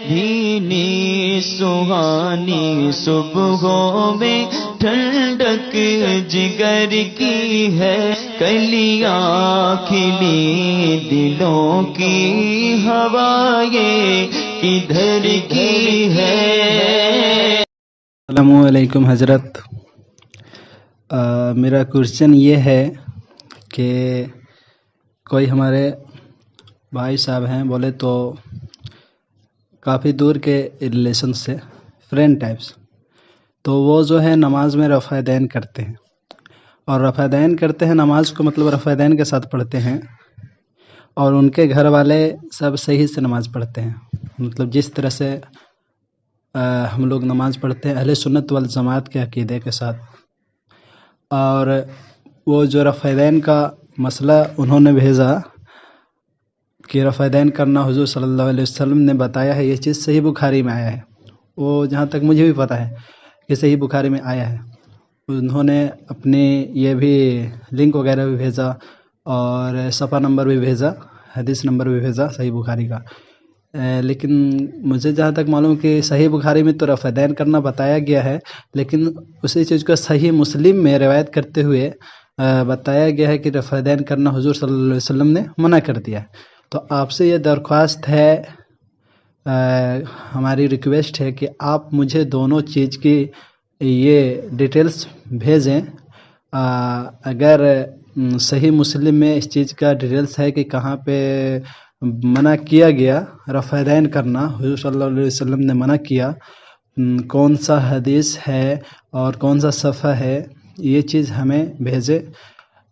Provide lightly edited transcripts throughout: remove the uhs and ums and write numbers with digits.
بھینی سہانی صبحوں میں ٹھنڈک جگر کی ہے، کلیاں کھلی دلوں کی ہوائیں کدھر کی ہے۔ السلام علیکم حضرت، میرا کوشچن یہ ہے کہ کوئی ہمارے بھائی صاحب ہیں بولے تو کافی دور کے ریلیشن سے فرینڈ ٹائپس، تو وہ جو ہے نماز میں رفع دین کرتے ہیں، اور رفع دین کرتے ہیں نماز کو مطلب رفع دین کے ساتھ پڑھتے ہیں، اور ان کے گھر والے سب صحیح سے نماز پڑھتے ہیں، مطلب جس طرح سے ہم لوگ نماز پڑھتے ہیں اہل سنت والجماعت کے عقیدے کے ساتھ۔ اور وہ جو رفع دین کا مسئلہ انہوں نے بھیجا کہ رفع دین کرنا حضور صلی اللہ علیہ وسلم نے بتایا ہے، یہ چیز صحیح بخاری میں آیا ہے، وہ جہاں تک مجھے بھی پتہ ہے کہ صحیح بخاری میں آیا ہے۔ انہوں نے اپنی یہ بھی لنک وغیرہ بھی بھیجا اور صفحہ نمبر بھی بھیجا، حدیث نمبر بھی بھیجا صحیح بخاری کا، لیکن مجھے جہاں تک معلوم کہ صحیح بخاری میں تو رفع دین کرنا بتایا گیا ہے، لیکن اسی چیز کو صحیح مسلم میں روایت کرتے ہوئے بتایا گیا ہے کہ رفع دین کرنا حضور صلی اللہ علیہ وسلم نے منع کر دیا ہے۔ تو آپ سے یہ درخواست ہے، ہماری ریکویسٹ ہے کہ آپ مجھے دونوں چیز کی یہ ڈیٹیلز بھیجیں۔ اگر صحیح مسلم میں اس چیز کا ڈیٹیلز ہے کہ کہاں پہ منع کیا گیا رفع دین کرنا، حضور صلی اللہ علیہ وسلم نے منع کیا، کون سا حدیث ہے اور کون سا صفحہ ہے، یہ چیز ہمیں بھیجیں،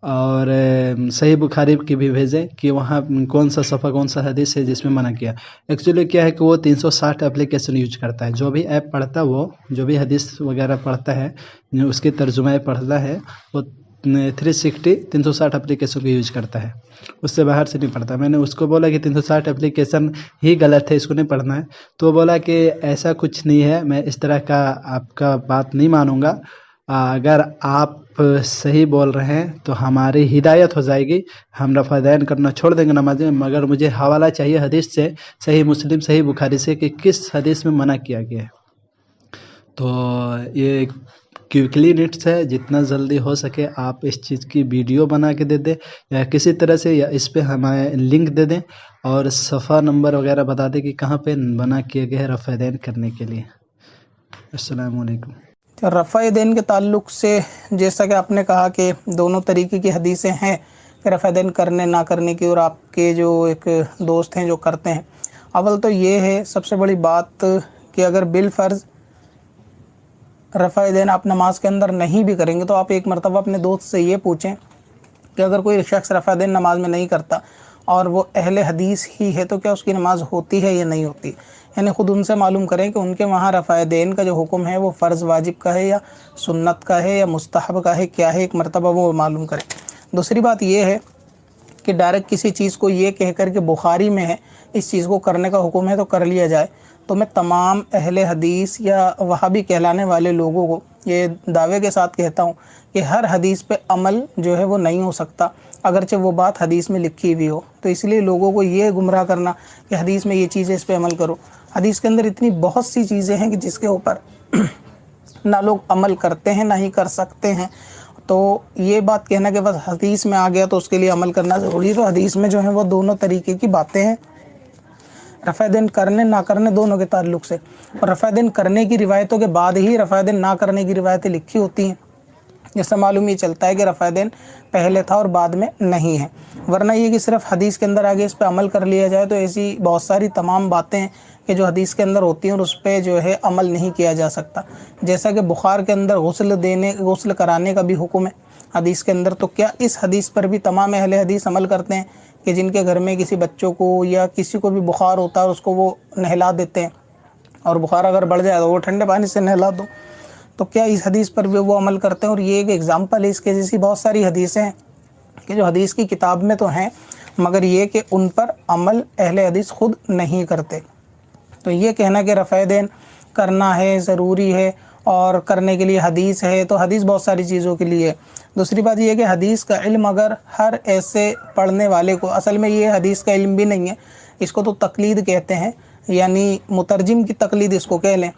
اور صحیح بخاری کی بھی بھیجیں کہ وہاں کون سا صفحہ کون سا حدیث ہے جس میں منع کیا۔ ایکچولی کیا ہے کہ وہ 360 اپلیکیشن یوز کرتا ہے، جو بھی ایپ پڑھتا ہے وہ جو بھی حدیث وغیرہ پڑھتا ہے، اس کے ترجمہ پڑھتا ہے، وہ 360 اپلیکیشن کو یوز کرتا ہے، اس سے باہر سے نہیں پڑھتا۔ میں نے اس کو بولا کہ 360 اپلیکیشن ہی غلط ہے، اس کو نہیں پڑھنا ہے، تو وہ بولا کہ ایسا کچھ نہیں ہے، میں اس طرح کا آپ کا بات نہیں مانوں گا، اگر آپ صحیح بول رہے ہیں تو ہماری ہدایت ہو جائے گی، ہم رفع دین کرنا چھوڑ دیں گے نماز میں، مگر مجھے حوالہ چاہیے حدیث سے، صحیح مسلم صحیح بخاری سے، کہ کس حدیث میں منع کیا گیا ہے۔ تو یہ کوئکلی نیڈس ہے، جتنا جلدی ہو سکے آپ اس چیز کی ویڈیو بنا کے دے دیں، یا کسی طرح سے، یا اس پہ ہمیں لنک دے دیں اور صفحہ نمبر وغیرہ بتا دیں کہ کہاں پہ منع کیا گیا ہے رفع دین کرنے کے لیے۔ السلام علیکم۔ رفع دین کے تعلق سے جیسا کہ آپ نے کہا کہ دونوں طریقے کی حدیثیں ہیں کہ رفع دین کرنے نہ کرنے کی، اور آپ کے جو ایک دوست ہیں جو کرتے ہیں، اول تو یہ ہے سب سے بڑی بات کہ اگر بالفرض رفع دین آپ نماز کے اندر نہیں بھی کریں گے تو آپ ایک مرتبہ اپنے دوست سے یہ پوچھیں کہ اگر کوئی شخص رفع دین نماز میں نہیں کرتا اور وہ اہل حدیث ہی ہے تو کیا اس کی نماز ہوتی ہے یا نہیں ہوتی، یعنی خود ان سے معلوم کریں کہ ان کے وہاں رفع دین کا جو حکم ہے وہ فرض واجب کا ہے یا سنت کا ہے یا مستحب کا ہے، کیا ہے، ایک مرتبہ وہ معلوم کریں۔ دوسری بات یہ ہے کہ ڈائریکٹ کسی چیز کو یہ کہہ کر کہ بخاری میں ہے اس چیز کو کرنے کا حکم ہے تو کر لیا جائے، تو میں تمام اہل حدیث یا وہابی کہلانے والے لوگوں کو یہ دعوے کے ساتھ کہتا ہوں کہ ہر حدیث پہ عمل جو ہے وہ نہیں ہو سکتا، اگرچہ وہ بات حدیث میں لکھی ہوئی ہو۔ تو اس لیے لوگوں کو یہ گمراہ کرنا کہ حدیث میں یہ چیزیں اس پہ عمل کرو، حدیث کے اندر اتنی بہت سی چیزیں ہیں کہ جس کے اوپر نہ لوگ عمل کرتے ہیں نہ ہی کر سکتے ہیں، تو یہ بات کہنا کہ بس حدیث میں آ گیا تو اس کے لیے عمل کرنا ضروری ہے، تو حدیث میں جو ہیں وہ دونوں طریقے کی باتیں ہیں، رفع دین کرنے نہ کرنے دونوں کے تعلق سے، اور رفع دین کرنے کی روایتوں کے بعد ہی رفع دین نہ کرنے کی روایتیں لکھی ہوتی ہیں، جس سے معلوم یہ چلتا ہے کہ رفع دین پہلے تھا اور بعد میں نہیں ہے، ورنہ یہ کہ صرف حدیث کے اندر آگے اس پہ عمل کر لیا جائے تو ایسی بہت ساری تمام باتیں ہیں کہ جو حدیث کے اندر ہوتی ہیں اور اس پہ جو ہے عمل نہیں کیا جا سکتا، جیسا کہ بخار کے اندر غسل کرانے کا بھی حکم ہے حدیث کے اندر، تو کیا اس حدیث پر بھی تمام اہل حدیث عمل کرتے ہیں کہ جن کے گھر میں کسی بچوں کو یا کسی کو بھی بخار ہوتا ہے اور اس کو وہ نہلا دیتے ہیں، اور بخار اگر بڑھ جائے تو وہ ٹھنڈے پانی سے نہلا دو، تو کیا اس حدیث پر بھی وہ عمل کرتے ہیں؟ اور یہ ایک ایگزامپل ہے، اس کے جیسی بہت ساری حدیثیں ہیں کہ جو حدیث کی کتاب میں تو ہیں مگر یہ کہ ان پر عمل اہل حدیث خود نہیں کرتے۔ تو یہ کہنا کہ رفع دین کرنا ہے ضروری ہے اور کرنے کے لیے حدیث ہے، تو حدیث بہت ساری چیزوں کے لیے ہے۔ دوسری بات یہ ہے کہ حدیث کا علم اگر ہر ایسے پڑھنے والے کو، اصل میں یہ حدیث کا علم بھی نہیں ہے، اس کو تو تقلید کہتے ہیں، यानी मुतरजिम की तकलीद इसको कह लें,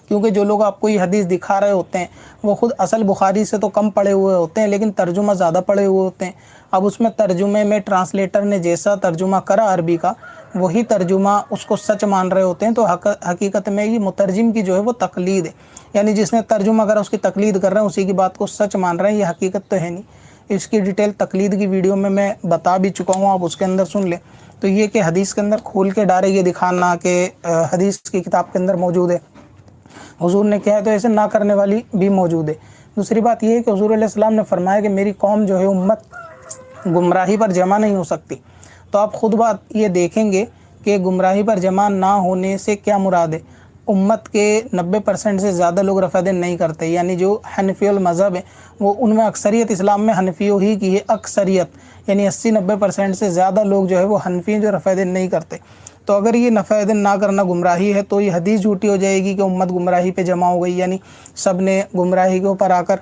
क्योंकि जो लोग आपको ये हदीस दिखा रहे होते हैं वो खुद असल बुखारी से तो कम पढ़े हुए होते हैं, लेकिन तर्जुमा ज़्यादा पढ़े हुए होते हैं। अब उसमें तर्जुमे में ट्रांसलेटर ने जैसा तर्जुमा करा अरबी का, वही तर्जुमा उसको सच मान रहे होते हैं। तो हकीकत में ये मुतरजिम की जो है वो तकलीद है, यानी जिसने तर्जुमा करा उसकी तकलीद कर रहे हैं, उसी की बात को सच मान रहे हैं। ये हकीकत तो है नहीं। इसकी डिटेल तकलीद की वीडियो में मैं बता भी चुका हूँ, आप उसके अंदर सुन लें। तो ये कि हदीस के अंदर खोल के डायरेक्ट ये दिखाना कि हदीस की किताब के अंदर मौजूद है, हुजूर ने कहा है, तो ऐसे ना करने वाली भी मौजूद है। दूसरी बात ये है कि हुजूर अलैहि सलाम ने फरमाया कि मेरी कौम जो है उम्मत गुमराही पर जमा नहीं हो सकती। तो आप ख़ुद बात ये देखेंगे कि गुमराही पर जमा ना होने से क्या मुराद है। उम्मत के 90% से ज़्यादा लोग रफ़ादीन नहीं करते, यानी जो हनफी मज़हब है वो उनमें अक्सरियत इस्लाम में हनफियों ही की है, अक्सरियत यानी 80-90% से ज़्यादा लोग जो है वो हनफी हैं जो रफ़ादीन नहीं करते। तो अगर ये रफ़ादीन ना करना गुमराही है तो ये हदीस झूठी हो जाएगी कि उम्मत गुमराही पे जमा हो गई, यानी सब ने गुमराही के ऊपर आकर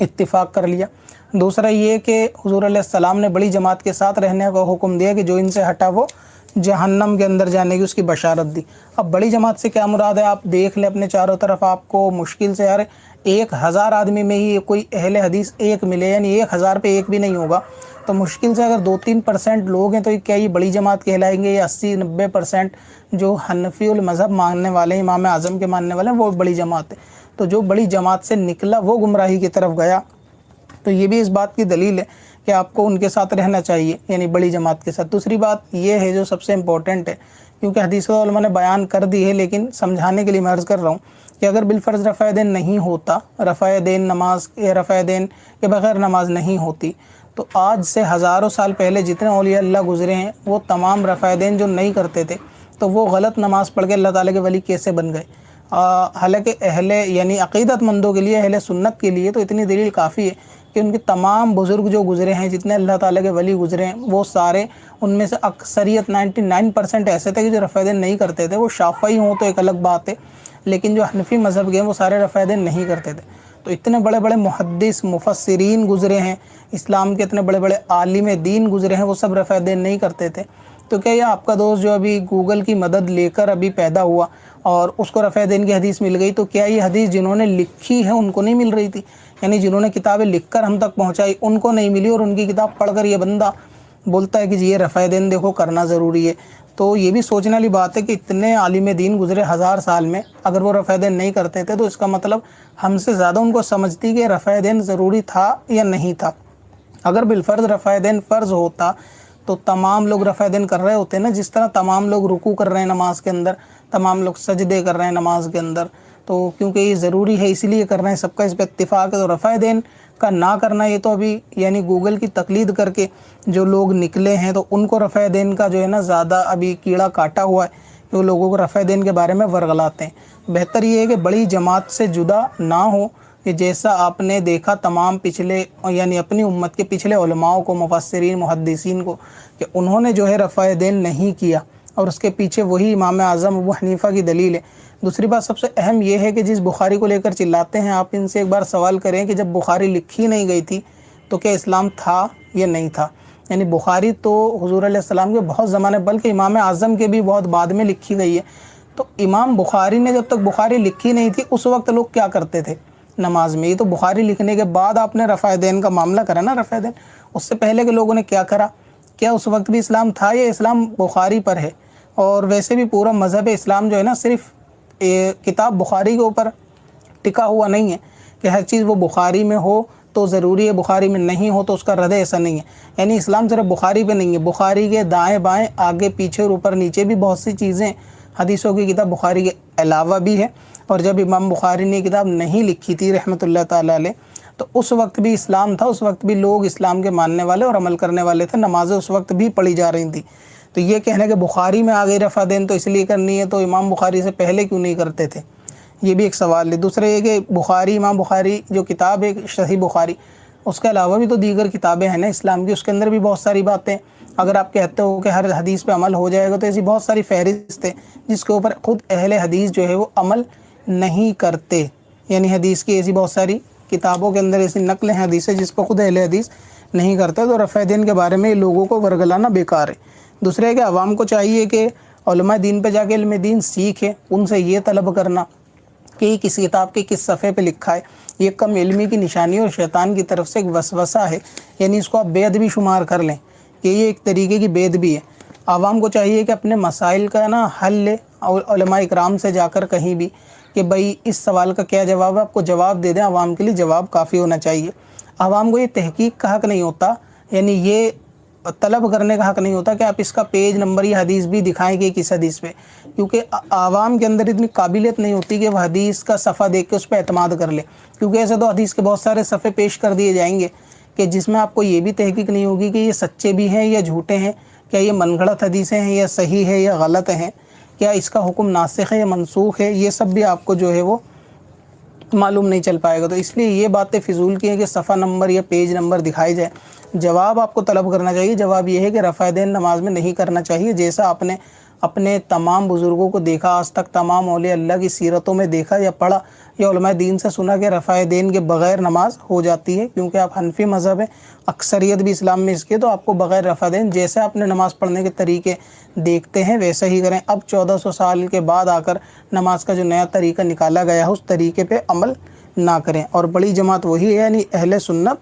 इत्तिफाक कर लिया। दूसरा ये कि हुजूर अलैहि सलाम ने बड़ी जमात के साथ रहने का हुक्म दिया कि जो इनसे हटा वो जहन्नम के अंदर जाने की उसकी बशारत दी। अब बड़ी जमात से क्या मुराद है, आप देख लें अपने चारों तरफ, आपको मुश्किल से यार 1000 आदमी में ही कोई अहले हदीस एक मिले, यानी 1000 पे एक भी नहीं होगा। तो मुश्किल से अगर 2-3% लोग हैं तो क्या ये बड़ी जमात कहलाएंगे? या 80-90% जो हनफी उल मज़हब मानने वाले हैं, इमाम आज़म के मानने वाले हैं, वो बड़ी जमात है। तो जो बड़ी जमात से निकला वो गुमराही की तरफ गया। तो ये भी इस बात की दलील है कि आपको उनके साथ रहना चाहिए, यानी बड़ी जमात के साथ। दूसरी बात ये है जो सबसे इम्पोर्टेंट है, क्योंकि हदीस उलमा ने बयान कर दी है, लेकिन समझाने के लिए मैं अर्ज़ कर रहा हूँ कि अगर बिलफ़र्ज़ रफ़ादीन नहीं होता, रफ़ादीन नमाज या रफ़ादीन के बग़ैर नमाज नहीं होती, तो आज से हज़ारों साल पहले जितने औलिया अल्लाह गुज़रे हैं वो तमाम रफ़ादीन जो नहीं करते थे तो वो गलत नमाज़ पढ़ के अल्लाह ताला के वली कैसे बन गए। हालांकि अहले यानी अक़ीदतमंदों के लिए, अहले सुन्नत के लिए तो इतनी दलील काफ़ी है कि उनके तमाम बुज़ुर्ग जो गुज़रे हैं, जितने अल्लाह ताला के वली गुज़रे हैं, वो सारे उनमें से अक्सरियत 99% ऐसे थे कि जो रफ़ादीन नहीं करते थे। वो शाफ़ई हों तो एक अलग बात है, लेकिन जो हनफी मज़हब के हैं वो सारे रफ़ादीन नहीं करते थे। तो इतने बड़े बड़े मुहद्दिस मुफस्सिरीन गुज़रे हैं, इस्लाम के इतने बड़े बड़े आलिम दीन गुज़रे हैं, वो सब रफ़ादीन नहीं करते थे। तो क्या ये आपका दोस्त जो अभी गूगल की मदद लेकर अभी पैदा हुआ और उसको रफ़ादीन की हदीस मिल गई, तो क्या ये हदीस जिन्होंने लिखी है उनको नहीं मिल रही थी? यानी जिन्होंने किताबें लिखकर हम तक पहुँचाई उनको नहीं मिली, और उनकी किताब पढ़कर ये बंदा बोलता है कि जी ये रफ़ादीन देखो करना ज़रूरी है। तो ये भी सोचने वाली बात है कि इतने आलिम दीन गुज़रे 1000 साल में, अगर वो रफ़ादीन नहीं करते थे तो इसका मतलब हमसे ज़्यादा उनको समझती कि रफ़ादीन ज़रूरी था या नहीं था। अगर बिलफ़र्ज़ रफ़ादीन फ़र्ज़ होता तो तमाम लोग रफ़ादीन कर रहे होते ना, जिस तरह तमाम लोग रुकू कर रहे हैं नमाज के अंदर, तमाम लोग सजदे कर रहे हैं नमाज के अंदर। तो क्योंकि ये ज़रूरी है इसलिए कर रहे हैं, सबका इस पर इत्तिफ़ाक़ है। तो रफ़ादीन का ना करना ये तो अभी यानी गूगल की तकलीद करके जो लोग निकले हैं तो उनको रफ़ादीन का जो है ना ज़्यादा अभी कीड़ा काटा हुआ है कि वो लोगों को रफ़ादीन के बारे में वर्गलाते हैं। बेहतर ये है कि बड़ी जमात से जुदा ना हो, कि जैसा आपने देखा तमाम पिछले यानी अपनी उम्मत के पिछले उलमाओं को, मुफस्सिरीन मुहद्दिसीन को, कि उन्होंने जो है रफ़ादीन नहीं किया, और उसके पीछे वही इमाम आज़म अबू हनीफ़ा की दलील है। दूसरी बात सबसे अहम यह है कि जिस बुखारी को लेकर चिल्लाते हैं, आप इनसे एक बार सवाल करें कि जब बुखारी लिखी नहीं गई थी तो क्या इस्लाम था या नहीं था? यानी बुखारी तो हुज़ूर अलैहि सलाम के बहुत ज़माने, बल्कि इमाम आज़म के भी बहुत बाद में लिखी गई है। तो इमाम बुखारी ने जब तक बुखारी लिखी नहीं थी उस वक्त लोग क्या करते थे नमाज में? ये तो बुखारी लिखने के बाद आपने रफ़ादीन का मामला करा ना। रफ़ादीन उससे पहले के लोगों ने क्या करा? क्या उस वक्त भी इस्लाम था या इस्लाम बुखारी पर है? और वैसे भी पूरा मज़हब इस्लाम जो है ना सिर्फ़ किताब बुखारी के ऊपर टिका हुआ नहीं है कि हर चीज़ वो बुखारी में हो तो ज़रूरी है, बुखारी में नहीं हो तो उसका रद्द, ऐसा नहीं है। यानी इस्लाम सिर्फ बुखारी पे नहीं है, बुखारी के दाएं बाएं आगे पीछे और ऊपर नीचे भी बहुत सी चीज़ें हदीसों की किताब बुखारी के अलावा भी है। और जब इमाम बुखारी ने किताब नहीं लिखी थी रहमतुल्लाह ताला अलैह, तो उस वक्त भी इस्लाम था, उस वक्त भी लोग इस्लाम के मानने वाले और अमल करने वाले थे, नमाज़ें उस वक्त भी पढ़ी जा रही थी। तो ये कहना कि बुखारी में आ गई रफ़ादीन तो इसलिए करनी है, तो इमाम बुखारी से पहले क्यों नहीं करते थे? ये भी एक सवाल है। दूसरा ये कि बुखारी, इमाम बुखारी जो किताब है सही बुखारी, उसके अलावा भी तो दीगर किताबें हैं ना इस्लाम की, उसके अंदर भी बहुत सारी बातें, अगर आप कहते हो कि हर हदीस पे अमल हो जाएगा तो ऐसी बहुत सारी फहरिस्त है जिसके ऊपर ख़ुद अहले हदीस जो है वो अमल नहीं करते। यानी हदीस की ऐसी बहुत सारी किताबों के अंदर ऐसी नकलें हैं हदीस से जिस पर ख़ुद अहले हदीस नहीं करते। तो रफ़ादीन के बारे में लोगों को वर्गलाना बेकार है। दूसरा है कि आवाम को चाहिए कि उलमा दीन पे जाके इल्म दीन सीखे, उनसे ये तलब करना कि किस किताब के किस सफ़े पे लिखा है, ये कम इल्मी की निशानी और शैतान की तरफ से एक वसवसा है। यानी इसको आप बेद भी शुमार कर लें कि ये एक तरीके की बेद भी है। आवाम को चाहिए कि अपने मसाइल का ना हल ले और उलमा इकराम से जाकर कहीं भी कि भाई इस सवाल का क्या जवाब है, आपको जवाब दे दें। आवाम के लिए जवाब काफ़ी होना चाहिए। आवाम को ये तहकीक का हक़ नहीं होता, यानी ये तलब करने का हक़ नहीं होता कि आप इसका पेज नंबर या हदीस भी दिखाएं कि किस हदीस पे, क्योंकि आवाम के अंदर इतनी काबिलियत नहीं होती कि वह हदीस का सफ़ा देख के उस पर एतमाद कर ले। क्योंकि ऐसे तो हदीस के बहुत सारे सफ़े पेश कर दिए जाएंगे कि जिसमें आपको ये भी तहकीक नहीं होगी कि ये सच्चे भी हैं या झूठे हैं, क्या ये मनगढ़ंत हदीसें हैं या सही है या गलत हैं, क्या इसका हुक्म नासिख है या मनसूख है, ये सब भी आपको जो है वो मालूम नहीं चल पाएगा। तो इसलिए ये बातें फिजूल की हैं कि सफ़ा नंबर या पेज नंबर दिखाई जाए। जवाब आपको तलब करना चाहिए। जवाब ये है कि रफ़ा यदैन नमाज में नहीं करना चाहिए, जैसा आपने अपने तमाम बुज़ुर्गों को देखा, आज तक तमाम औलिया अल्लाह की सीरतों में देखा या पढ़ा या उलमाए दीन से सुना कि रफ़ा यदैन के बग़ैर नमाज हो जाती है। क्योंकि आप हनफी मज़हब है, अक्सरियत भी इस्लाम में इसके, तो आपको बग़ैर रफ़ा यदैन जैसे आपने नमाज़ पढ़ने के तरीके देखते हैं वैसा ही करें। अब 1400 साल के बाद आकर नमाज का जो नया तरीका निकाला गया है उस तरीके पर अमल ना करें। और बड़ी जमात वही है, यानी अहले सुन्नत।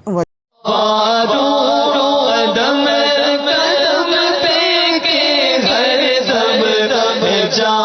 कदम पे के हर दम जा